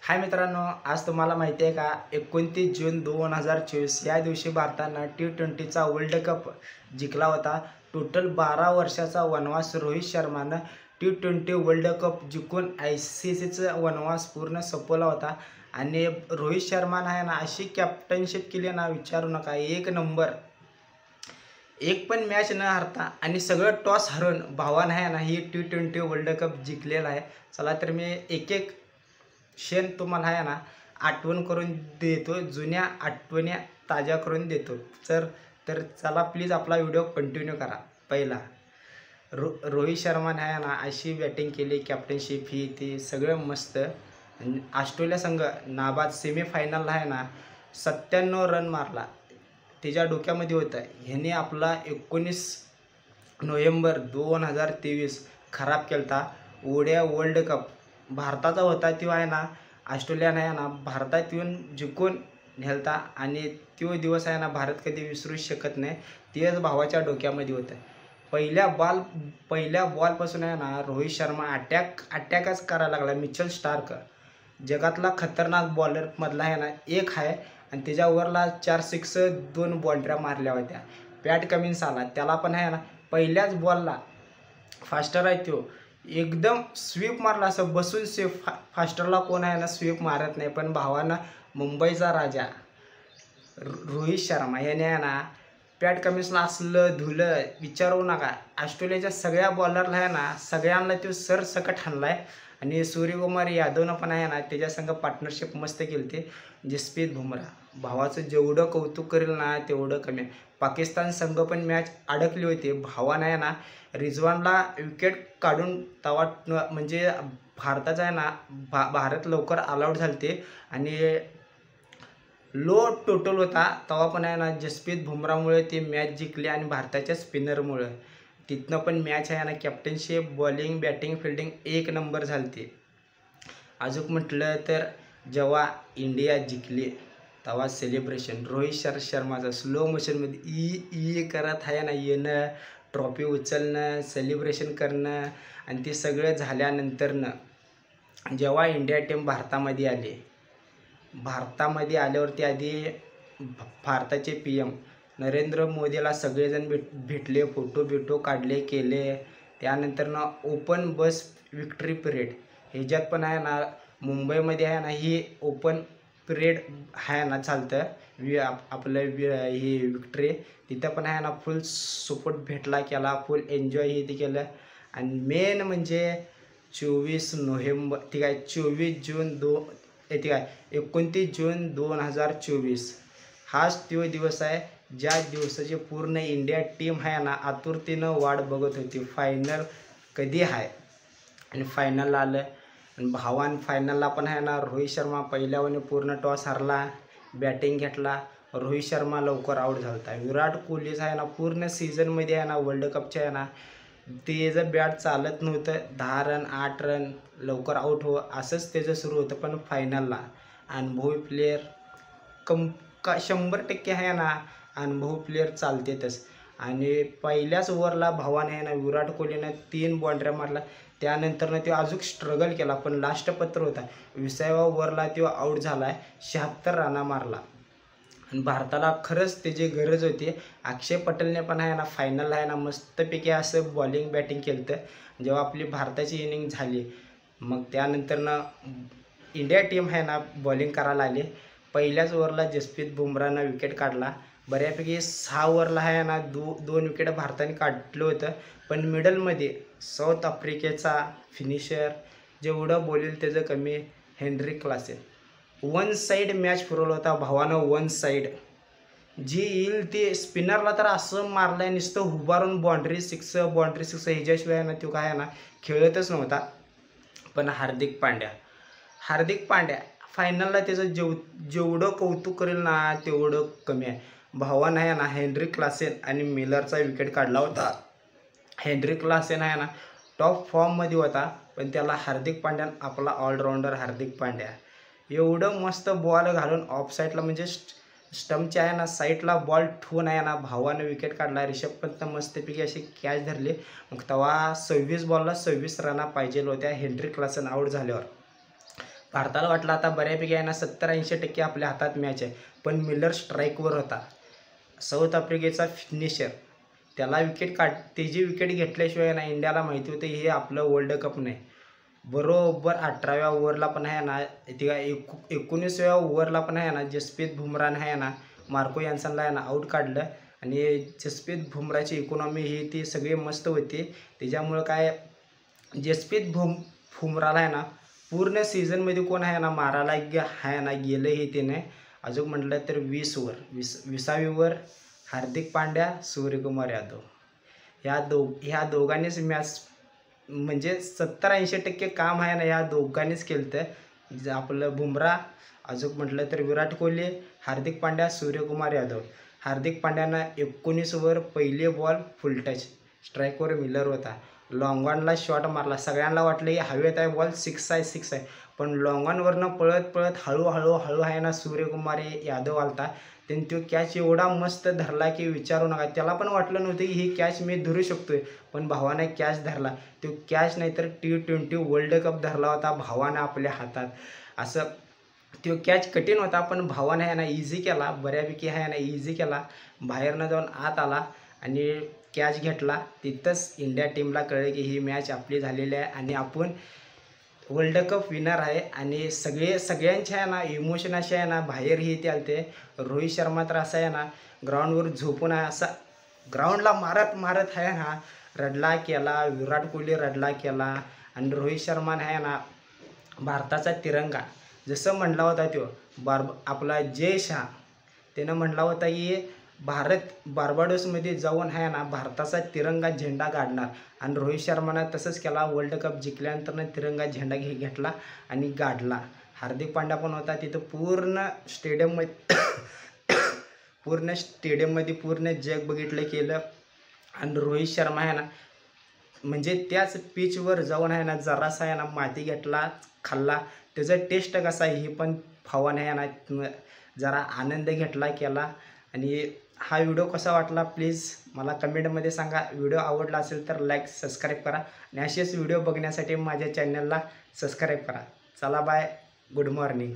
हाय मित्रांनो, आज तुम्हाला माहिती आहे का 29 जून 2024 या दिवशी भारतानं T20चा वर्ल्ड कप जिंकला होता। टोटल 12 वर्षाचा वनवास रोहित शर्मानं T20 वर्ल्ड कप जिंकून ICCचा वनवास पूर्ण संपवला होता। आणि रोहित शर्मानं आहे ना अशी कॅप्टनशिप केली ना, विचारू नका। एक नंबर, एक पण मॅच न हरता आणि सगळं टॉस हरवून भावानं आहे ना ही T20 वर्ल्ड कप जिंकलेला आहे। चला तर मी एक एक क्षण तुम्हाला आहे ना आठवण करून देतो, जुन्या आठवणी ताज्या करून देतो। तर चला प्लीज आपला व्हिडिओ कंटिन्यू करा। पहिला, रोहित शर्माने आहे ना अशी बॅटिंग केली, कॅप्टनशिप ही ती सगळं मस्त। ऑस्ट्रेलिया संघ नाबाद सेमीफायनलला आहे ना 97 रन मारला, त्याच्या डोक्यामध्ये होतं ह्याने आपला 19 नोव्हेंबर 2023 खराब केलता। ओड्या वर्ल्ड कप भारताचा होता, तो आहे ना ऑस्ट्रेलियाने आहे ना भारतात येऊन जिंकून नेलता आणि तो दिवस आहे ना भारत कधी विसरू शकत नाही। तेच भावाच्या डोक्यामध्ये होतं। पहिल्या बॉलपासून आहे ना रोहित शर्मा अटॅकच करायला लागला। मिचेल स्टार्क जगातला खतरनाक बॉलरमधला आहे ना एक आहे आणि त्याच्यावरला 4 सिक्स 2 बाउंड्र्या मारल्या होत्या। पॅट कमिन्स आला, त्याला पण आहे ना पहिल्याच बॉलला फास्टर आहे तो एकदम स्वीप मारला, असं बसून स्वीप। फास्टरला कोण आहे ना स्वीप मारत नाही, पण भावानं मुंबईचा राजा रोहित शर्मा याने आहे ना पॅट कमिन्सला असलं धुलं विचारू नका। ऑस्ट्रेलियाच्या सगळ्या बॉलरला आहे ना सगळ्यांना तो सरसकट हाणलाय। आणि सूर्यकुमार यादवनं पण आहे ना त्याच्या संग पार्टनरशिप मस्त केली ती। जसप्रीत बुमराह भावाचं जेवढं कौतुक करेल ना तेवढं कमी आहे। पाकिस्तान संघ पण मॅच अडकली होती, भावानं आहे ना रिजवानला विकेट काढून तवा म्हणजे भारताचा आहे ना भारत लवकर ऑलआउट झालते आणि लो टोटल होता, तेव्हा पण आहे ना जसप्रीत बुमराहमुळे ती मॅच जिंकली आणि भारताच्या स्पिनरमुळे। तिथनं पण मॅच आहे ना कॅप्टनशिप, बॉलिंग, बॅटिंग, फिल्डिंग एक नंबर झालती। अजून म्हटलं तर जेव्हा इंडिया जिंकली तेव्हा सेलिब्रेशन रोहित शर्माचं स्लो मोशनमध्ये ई करत आहे ना येणं, ट्रॉफी उचलणं, सेलिब्रेशन करणं। आणि ते सगळं झाल्यानंतरनं जेव्हा इंडिया टीम भारतामध्ये आल्यावरती आधी भारताचे PM नरेंद्र मोदीला सगळेजण भेटले, फोटो काढले केले। त्यानंतरनं ओपन बस विक्ट्री परेड ह्याच्यात पण आहे ना मुंबईमध्ये आहे ना ही ओपन परेड आहे ना चालतं आपलं ही विक्ट्री, तिथं पण आहे ना फुल सपोर्ट भेटला केला, फुल एन्जॉय हे ते केलं। आणि मेन म्हणजे 24 नोव्हेंबर ठीक आहे 29 जून 2024 हाच तो दिवस आहे ज्या दिवसाची पूर्ण इंडिया टीम आहे ना आतुरतेनं वाट बघत होती। फायनल कधी आहे आणि फायनलला आलं आणि भावान फायनलला पण आहे ना रोहित शर्मा पहिल्यावर पूर्ण टॉस हरला, बॅटिंग घेतला। रोहित शर्मा लवकर आऊट झाला। विराट कोहलीचं आहे ना पूर्ण सीझनमध्ये आहे ना वर्ल्ड कपच्या आहे ना त्याचं बॅट चालत नव्हतं, 10 रन 8 रन लवकर आऊट हो असंच त्याचं सुरू होतं। पण फायनलला अनुभवी प्लेयर 100% आहे ना अनुभवी प्लेयर चालतेतच। आणि पहिल्याच ओव्हरला भावाने आहे ना विराट कोहलीनं 3 बाउंड्र्या मारला, त्यानंतरनं तो अजून स्ट्रगल केला पण लास्ट पत्र होता 20व्या ओव्हरला तो आऊट झाला, 76 रन मारला। आणि भारताला खरंच त्याची गरज होती। अक्षय पटेलने पण आहे ना फायनलला आहे ना मस्तपैकी असं बॉलिंग बॅटिंग केलं। जेव्हा आपली भारताची इनिंग झाली मग त्यानंतरनं इंडिया टीम आहे ना बॉलिंग करायला आली। पहिल्याच ओव्हरला जसप्रीत बुमराहनं विकेट काढला, बऱ्यापैकी 6 ओव्हरला आहे ना 2 विकेट भारताने काढलं होतं। पण मिडलमध्ये साऊथ आफ्रिकेचा फिनिशर जेवढं बोलेल त्याचं कमी, हेनरी क्लासेन 1 साईड मॅच फिरवला होता भावानं। 1 साईड जी येईल ते स्पिनरला तर असं मारलंय नुसतं उभारून बाउंड्री सिक्स ह्याच्याशिवाय ना तो काय ना खेळतच नव्हता। पण हार्दिक पांड्या फायनलला त्याचं जेवढं कौतुक करेल ना तेवढं कमी आहे। भावानं आहे ना हेनरी क्लासेन आणि मिलरचा विकेट काढला होता। हेनरी क्लासेन आहे ना टॉप फॉर्ममध्ये होता, पण त्याला हार्दिक पांड्यान आपला ऑलराऊंडर हार्दिक पांड्या एवढं मस्त बॉल घालून ऑफ साईडला म्हणजे स्टम्पच्या आहे ना साईडला बॉल ठेवून आहे ना भावानं विकेट काढला। रिषभ पंतनं मस्तपैकी अशी कॅच धरली, मग तेव्हा 26 बॉलला 26 रना पाहिजे होत्या हेनरी क्लासेन आऊट झाल्यावर। भारताला वाटलं आता बऱ्यापैकी आहे ना 70-80% आपल्या हातात मॅच आहे, पण मिलर स्ट्राईकवर होता. साऊथ आफ्रिकेचा फिनिशर, त्याला त्याची विकेट घेतल्याशिवाय ना इंडियाला माहिती होतं हे आपलं वर्ल्ड कप नाही. बरोबर 18व्या ओव्हरला पण आहे ना, 19व्या ओव्हरला पण आहे ना जसप्रीत बुमराहने आहे ना मार्को यान्सनला आहे ना आऊट काढलं. आणि जसप्रीत बुमराहची इकॉनॉमी ही ती सगळी मस्त होती. त्याच्यामुळं काय जसप्रीत बुमराहला आहे ना पूर्ण सीझनमध्ये कोण आहे ना मारायला आहे ना गेलं हे त्याने. अजून म्हटलं तर 20वी ओव्हर हार्दिक पांड्या, सूर्यकुमार यादव ह्या दोघांनीच मॅच म्हणजे 70-80% काम आहे ना या दोघांनीच केलं. आपलं बुमराह, अजून म्हटलं तर विराट कोहली, हार्दिक पांड्या, सूर्यकुमार यादव. हार्दिक पांड्यानं 19 ओव्हर पहिले बॉल फुल टच, स्ट्राईकवर मिलर होता. लॉंग ऑनला शॉट मारला. सगळ्यांना वाटलं की हवेत आहे बॉल, 6 आहे. पण लॉंग ऑनवरनं पळत हळू आहे ना सूर्यकुमार यादव आलता. त्यांनी तो कॅच एवढा मस्त धरला की विचारू नका. त्याला पण वाटलं नव्हतं की ही कॅच मी धरू शकतोय, पण भावाने कॅच धरला. तो कॅच नाही तर T20 वर्ल्ड कप धरला होता भावानं आपल्या हातात. असं तो कॅच कठीण होता, पण भावाने आहे ना इझी केला, बऱ्यापैकी आहे ना इझी केला. बाहेरनं जाऊन आत आला आणि कॅच घेतला. तिथंच इंडिया टीमला कळलं की ही मॅच आपली झालेली आहे आणि आपण वर्ल्ड कप विनर आहे. आणि सगळ्यांचे आहे ना इमोशन असे आहे ना बाहेर ही ते आलते. रोहित शर्मा तर असं आहे ना ग्राउंडवर झोपून आहे, असा ग्राउंडला मारत आहे ना रडला केला. विराट कोहली रडला केला. आणि रोहित शर्माने आहे ना भारताचा तिरंगा जसं म्हणला होता तो आपला जय शाह, त्यानं म्हणला होता की बार्बाडोसमध्ये जाऊन आहे ना भारताचा तिरंगा झेंडा काढणार. आणि रोहित शर्मानं तसंच केला. वर्ल्ड कप जिंकल्यानंतर तिरंगा झेंडा घेतला आणि काढला. हार्दिक पांड्या पण होता तिथं. पूर्ण स्टेडियममध्ये पूर्ण जग बघितलं केलं. आणि रोहित शर्मा आहे ना म्हणजे त्याच पिचवर जाऊन आहे ना जरासा आहे ना माती घेतला, खाल्ला. त्याचा टेस्ट कसा आहे ही पण भावाने आहे ना जरा आनंद घेतला केला. आणि हा व्हिडिओ कसा वाटला प्लीज मला कमेंटमध्ये सांगा. व्हिडिओ आवडला असेल तर लाईक सबस्क्राईब करा आणि असेच व्हिडिओ बघण्यासाठी माझ्या चॅनलला सबस्क्राईब करा. चला बाय, गुड मॉर्निंग.